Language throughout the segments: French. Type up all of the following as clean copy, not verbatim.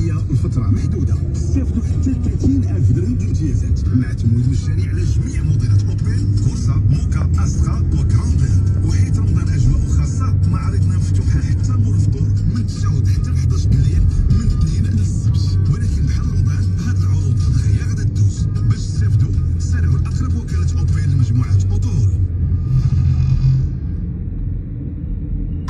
الرباعيه لفتره محدوده. استافدوا حتى 30,000 درهم ديال الامتيازات مع تمويل مجاني على جميع موديلات اوبيل، كورسا، موكا، استرا وغراندير. وحيت رمضان اجواء خاصه، معارضنا مفتوحه حتى مور الفطور من 9 حتى 11 بالليل من الاثنين للسبت. ولكن بحال رمضان هاد العروض دغيا غادا تدوز. باش تستافدوا سارعوا لاقرب وكاله اوبيل لمجموعه اوتور.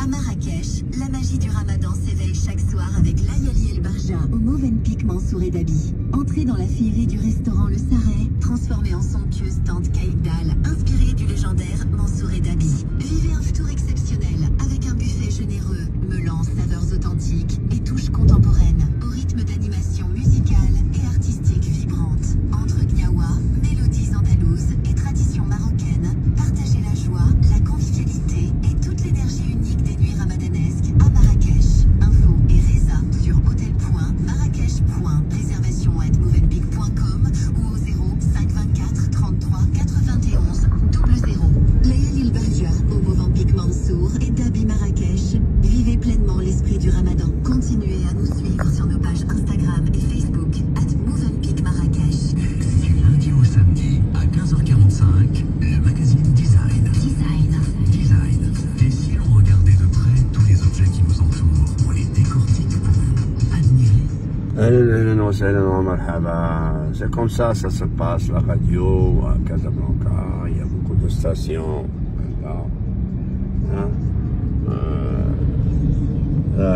À Marrakech, la magie du Ramadan s'éveille chaque soir avec Layali El Barja au Movenpick Mansour et Dabi. Entrez dans la féerie du restaurant Le Sarret, transformé en somptueuse tente Caïdal, inspirée du légendaire Mansour et Dabi. Vivez un tour exceptionnel avec un buffet généreux, mêlant saveurs authentiques et touches contemporaines, au rythme d'animation musicale et artistique vibrante. Entre gnawa, mélodies andalouses et traditions marocaines, partagez la joie, la convivialité et toute l'énergie unique des nuits ramadanesques à Marrakech. Info et résa sur hotel.marrakech.réservation@movenpick.com ou au 0524 33 91 00. Layali El Barja au Movenpick Mansour et Dabi Marrakech. Vivez pleinement l'esprit du Ramadan. Continuez à nous suivre sur nos pages Instagram et Facebook @movenpick Marrakech. Du lundi au samedi à 15h45, le magazine Design. Et si l'on regardait de près tous les objets qui nous entourent, on les décortique pour vous admirer. اهلا وسهلا ومرحبا. C'est comme ça se passe la radio à Casablanca. Il y a beaucoup de stations là. Hein?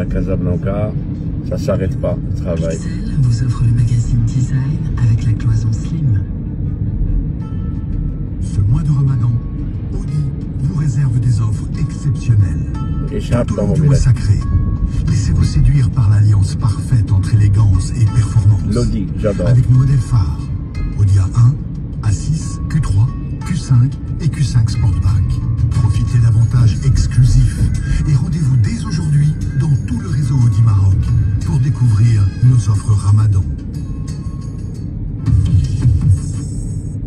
À Casablanca, ça s'arrête pas le travail. Excel vous offre le magazine Design avec la cloison slim. Ce mois de Ramadan, Audi vous réserve des offres exceptionnelles. Tout au long du mois sacré, laissez-vous séduire par l'alliance parfaite entre élégance et performance. L'Audi, j'adore. Avec nos modèles phares, Audi A1, A6, Q3, Q5 et Q5 Sportback. Profitez d'avantages exclusifs et rendez-vous dès aujourd'hui dans tout le réseau Audi Maroc pour découvrir nos offres Ramadan.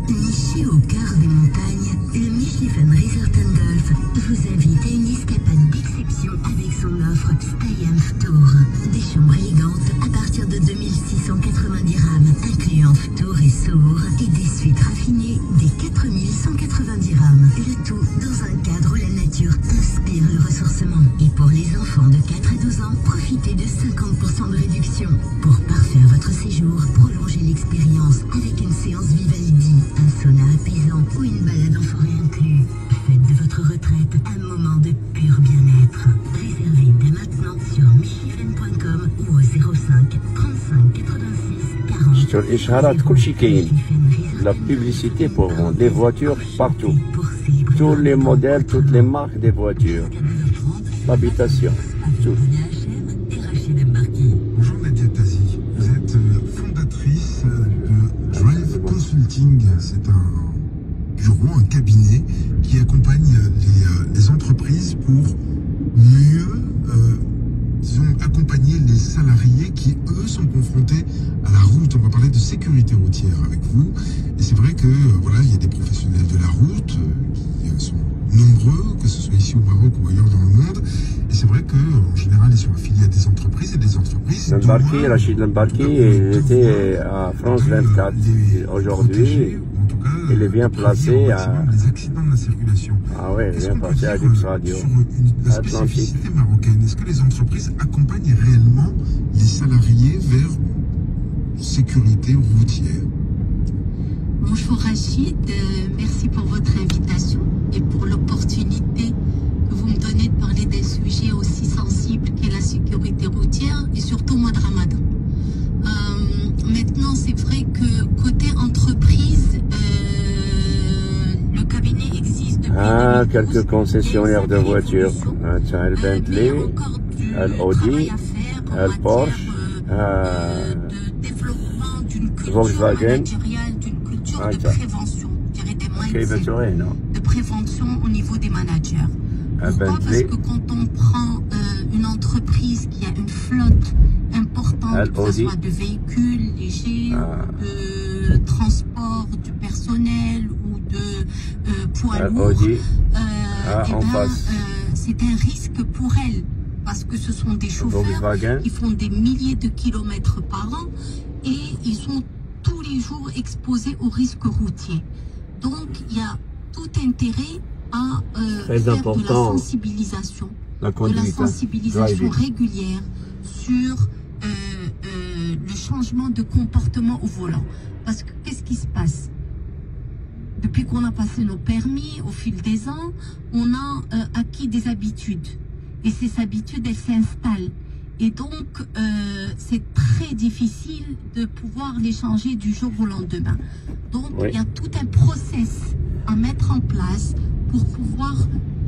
Niché au cœur des montagnes, le Michelin Resort & Golf vous invite à une escapade d'exception avec son offre Stay Tour. Des chambres élégantes à partir de 2680 dirhams, incluant Tour et Sour, et des suites raffinées des 4180 dirhams. Le tout dans un cadre où la nature inspire le ressourcement. Et pour les enfants de 4 à 12 ans, profitez de 50% de réduction. Pour parfaire votre séjour, prolongez l'expérience avec une séance Vivaldi, un sauna apaisant ou une balade en forêt inclus. Faites de votre retraite un moment de pur bien-être. Réservez dès maintenant sur michelin.com ou au 05 35 86 40. Sur l'Ishharat, كل شيء كاين. La publicité pour vendre des voitures partout. Tous les modèles, toutes les marques des voitures. L'habitation, tout. Bonjour Nadia Tazi, vous êtes fondatrice de Drive Consulting. C'est un bureau, un cabinet qui accompagne les entreprises pour mieux accompagner les salariés qui, eux, sont confrontés à la route. On va parler de sécurité routière avec vous. Et c'est vrai que, voilà, il y a des professionnels de la route qui sont nombreux, que ce soit ici au Maroc ou ailleurs dans le monde. Et c'est vrai qu'en général, ils sont affiliés à des entreprises et des entreprises. Lembarki, Rachid Lembarki, il était à France 24. Aujourd'hui, il est bien placé à... Les accidents de la circulation. Ah ouais, il est bien placé à Dix Radio. Sur une spécificité marocaine, est-ce que les entreprises accompagnent réellement les salariés vers sécurité routière? Bonjour Rachid, merci pour votre invitation et pour l'opportunité que vous me donnez de parler d'un sujet aussi sensible qu'est la sécurité routière et surtout au mois de Ramadan. Maintenant, c'est vrai que côté entreprise, le cabinet existe depuis quelques concessionnaires de voitures. El Bentley, El Audi, El Porsche, Volkswagen. De prévention, de prévention au niveau des managers. Pourquoi? Parce que quand on prend une entreprise qui a une flotte importante, que ce soit de véhicules légers, de transport du personnel ou de poids lourds, c'est un risque pour elle parce que ce sont des chauffeurs qui font des milliers de kilomètres par an et ils sont tous les jours exposés aux risques routiers. Donc, il y a tout intérêt à faire de la sensibilisation, régulière sur le changement de comportement au volant. Parce que qu'est-ce qui se passe? Depuis qu'on a passé nos permis, au fil des ans, on a acquis des habitudes. Et ces habitudes, elles s'installent. Et donc, c'est très difficile de pouvoir les changer du jour au lendemain. Donc, il y a tout un process à mettre en place pour pouvoir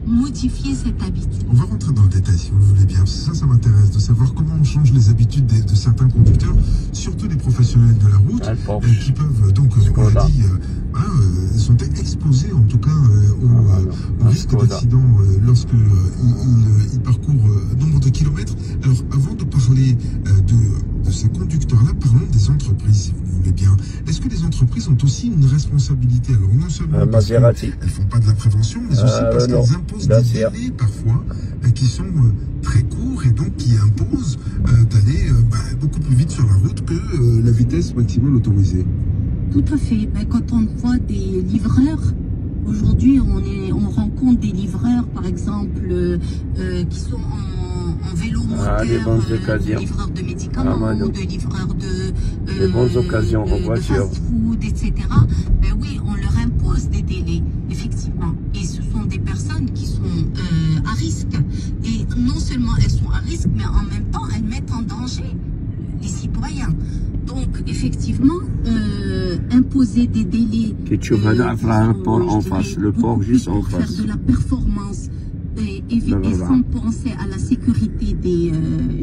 modifier cette habitude. On va rentrer dans le détail si vous voulez bien. Ça m'intéresse de savoir comment on change les habitudes de certains conducteurs, surtout les professionnels de la route, qui peuvent donc, on l'a dit, sont exposés en tout cas au risque d'accident lorsqu'ils parcourent nombre de kilomètres. Alors, avant de parler de ces conducteurs-là, parlons des entreprises, si vous voulez bien. Est-ce que les entreprises ont aussi une responsabilité? Alors, non seulement parce qu'elles ne font pas de la prévention, mais aussi parce qu'elles imposent des délais parfois qui sont très courts et donc qui imposent d'aller beaucoup plus vite sur la route que la vitesse maximale autorisée. Tout à fait. Quand on voit des livreurs, aujourd'hui on rencontre des livreurs par exemple qui sont en vélo moteur, livreurs de médicaments, de livreurs de fast-food, etc. Ben oui, on leur impose des délais, effectivement. Et ce sont des personnes qui sont à risque. Et non seulement elles sont à risque, mais en même temps, elles mettent en danger les citoyens. Donc, effectivement, imposer des délais. En face, le port juste en face. Faire de la performance et sans penser à la sécurité des,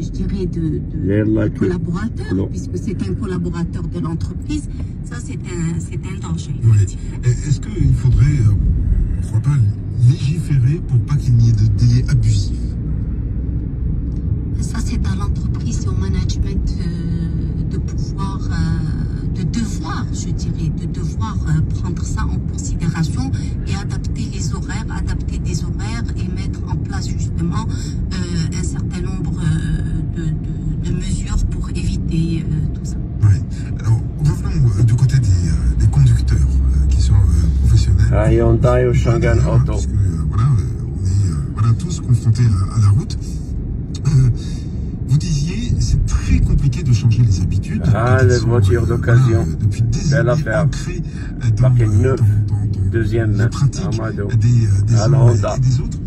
je dirais, des collaborateurs, puisque c'est un collaborateur de l'entreprise, ça c'est un danger. Oui. Est-ce qu'il faudrait, pourquoi pas, légiférer pour pas qu'il n'y ait de délais abusifs? Ça c'est à l'entreprise et au management de pouvoir, de devoir, je dirais, de devoir prendre ça en considération et adapter des horaires et mettre en place justement un certain nombre de mesures pour éviter tout ça. Oui. Alors, revenons du côté des conducteurs qui sont professionnels. Hyundai ou Shangan Auto. Parce que, on est tous confrontés à la route. Vous disiez, c'est très compliqué de changer les habitudes. Les voitures d'occasion. Depuis des années, ancrées dans deuxième pratiques des uns et des autres.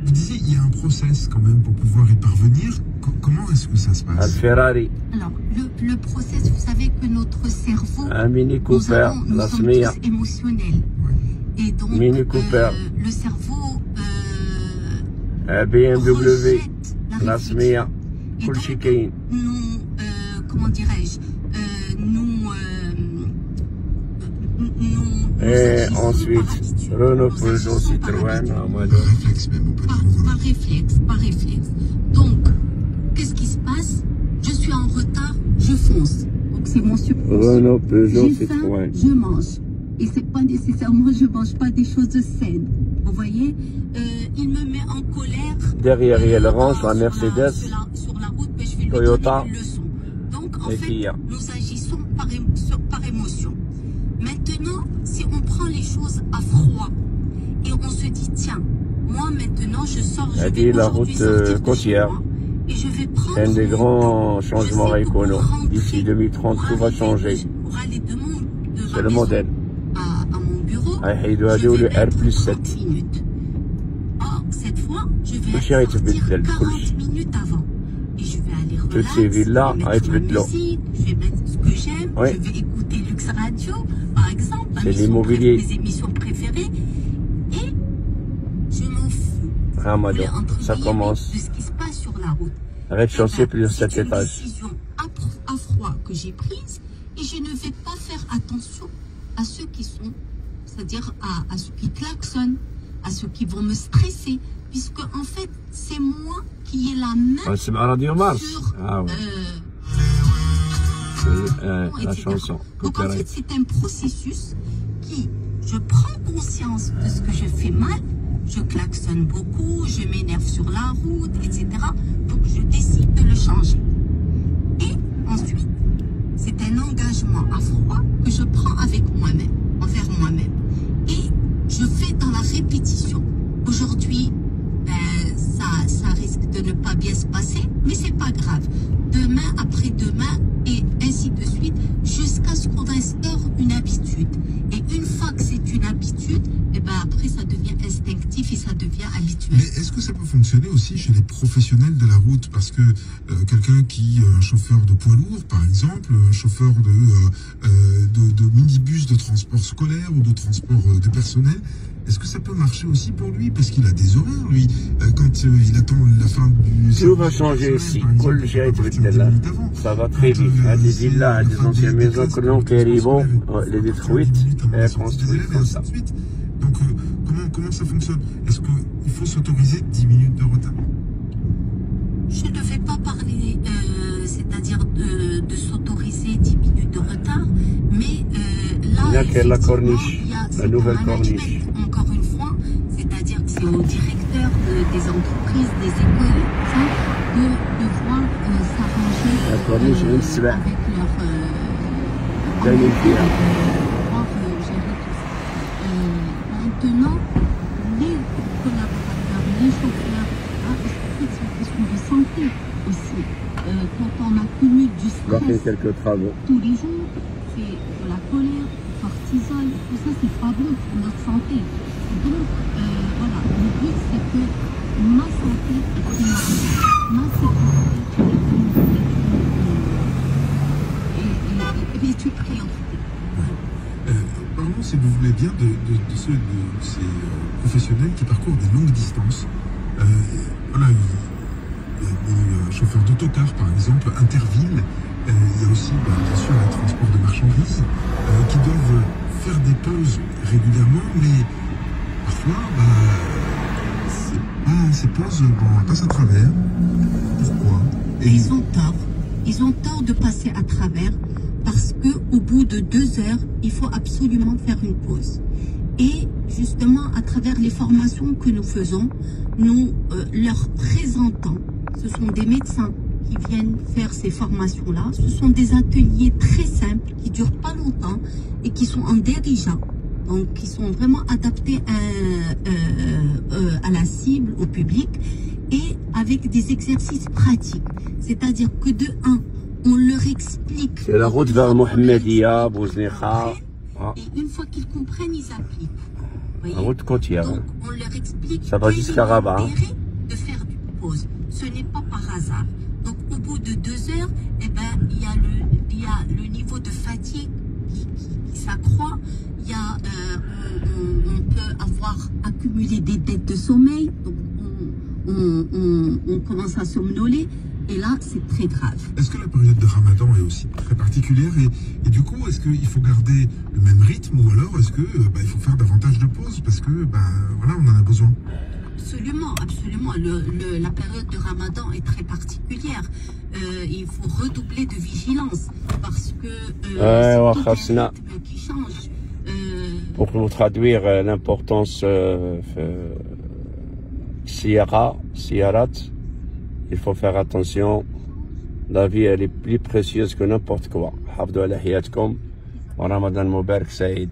Vous disiez, il y a un process quand même pour pouvoir y parvenir. Comment est-ce que ça se passe? Ferrari. Alors, le process, vous savez que notre cerveau, un Mini Cooper, nous sommes tous émotionnels. Ouais. Et donc, Mini Cooper. Le cerveau BMW, la SMIA, Kulchikain. Nous, comment dirais-je, et ensuite, Renault, Peugeot, Citroën, par réflexe. Donc, qu'est-ce qui se passe? Je suis en retard, je fonce. Donc, c'est mon subconscient. Renault, Peugeot, J'ai faim, Citroën. je mange. Et c'est pas nécessairement, je mange pas des choses saines. Vous voyez, il me met en colère. Derrière, il y a le range, la Mercedes, sur la route, mais je vais Toyota, lui donner une leçon. Donc, en et fait, Kia. nous agissons par émotion. Maintenant, si on prend les choses à froid et on se dit, tiens, moi maintenant, je sors, je vais la route côtière. Et je vais prendre c'est un des grands changements économiques. D'ici 2030, tout va changer. C'est le modèle. À mon bureau, il doit aller le R+7. Or, cette fois, je vais sortir sortir 40 minutes avant. Et je vais aller relax, toutes ces villes-là, je vais mettre ma musique, je vais mettre ce que j'aime, oui. Je vais écouter Lux Radio, par exemple, c'est l'immobilier. mes émissions préférées, et je m'en fous. Ramadan, ça commence. De ce qui se passe sur la route. Rez-de-chaussée, plus de 7 étages. C'est une décision à froid que j'ai prise, et je ne vais pas faire attention à ceux qui sont, c'est-à-dire à ceux qui klaxonnent, à ceux qui vont me stresser, puisque en fait, c'est moi qui ai la main sur la chanson. Donc en fait, c'est un processus qui, je prends conscience de ce que je fais mal, je klaxonne beaucoup, je m'énerve sur la route, etc. Donc je décide de le changer. Et ensuite, c'est un engagement à froid que je prends avec moi-même, envers moi-même. Et je fais dans la répétition. Aujourd'hui, ça risque de ne pas bien se passer, mais c'est pas grave. Demain, après-demain, et ainsi de suite, jusqu'à ce qu'on instaure une habitude. Et une fois que c'est une habitude, et ben après ça devient instinctif et ça devient habituel. Mais est-ce que ça peut fonctionner aussi chez les professionnels de la route? Parce que quelqu'un qui, un chauffeur de poids lourd par exemple, un chauffeur de minibus de transport scolaire ou de transport de personnel, est-ce que ça peut marcher aussi pour lui? Parce qu'il a des horaires, lui, quand il attend la fin du... Tout va changer ici. Ça va très vite. Des villas, des anciennes maisons que l'on les détruites et construites comme ça. Donc, comment ça fonctionne? Est-ce qu'il faut s'autoriser 10 minutes de retard? Je ne vais pas parler, c'est-à-dire de s'autoriser 10 minutes de retard, mais là, il y a la corniche, la nouvelle corniche. Encore une fois, c'est-à-dire que c'est au directeur des entreprises, des écoles, de voir s'arranger la corniche avec leur pouvoir gérer tout ça. Maintenant, les collaborateurs, les chauffeurs, c'est une question de santé aussi. Quand on accumule du stress tous les jours, c'est de la colère, du cortisol, tout ça c'est pas bon pour notre santé. Donc voilà, le but c'est que ma santé est primordiale, ma sécurité est une priorité. Parlons, si vous voulez bien, de ces professionnels qui parcourent des longues distances. Voilà, il y a des chauffeurs d'autocar, par exemple, intervilles. Il y a aussi, bien sûr, les transports de marchandises qui doivent faire des pauses régulièrement, mais parfois, ces pauses passent à travers. Pourquoi? Et ils ont tort. Ils ont tort de passer à travers parce qu'au bout de 2 heures, il faut absolument faire une pause. Et justement, à travers les formations que nous faisons, nous leur présentons, ce sont des médecins qui viennent faire ces formations-là. Ce sont des ateliers très simples, qui durent pas longtemps et qui sont en dirigeant. Donc, qui sont vraiment adaptés à la cible, au public, et avec des exercices pratiques. C'est-à-dire que de 1, on leur explique... C'est la route vers Mohamedia, Bouznikha. Et une fois qu'ils comprennent, ils appliquent. La route côtière. Donc, on leur explique ça va jusqu'à Rabat. De faire une pause. Ce n'est pas par hasard. Donc, au bout de 2 heures, eh ben, il y a le niveau de fatigue qui s'accroît. Il y a, on peut avoir accumulé des dettes de sommeil. Donc, on commence à somnoler. Et là, c'est très grave. Est-ce que la période de Ramadan est aussi très particulière et du coup, est-ce qu'il faut garder le même rythme ou alors est-ce que il faut faire davantage de pauses parce que voilà, on en a besoin? Absolument, absolument. La période de Ramadan est très particulière. Il faut redoubler de vigilance parce que c'est tout un rythme qui change. Pour vous traduire l'importance siyarat, il faut faire attention. La vie, elle est plus précieuse que n'importe quoi. Hafdou ala hayatkoum. Wa Ramadan Mubarak Saïd.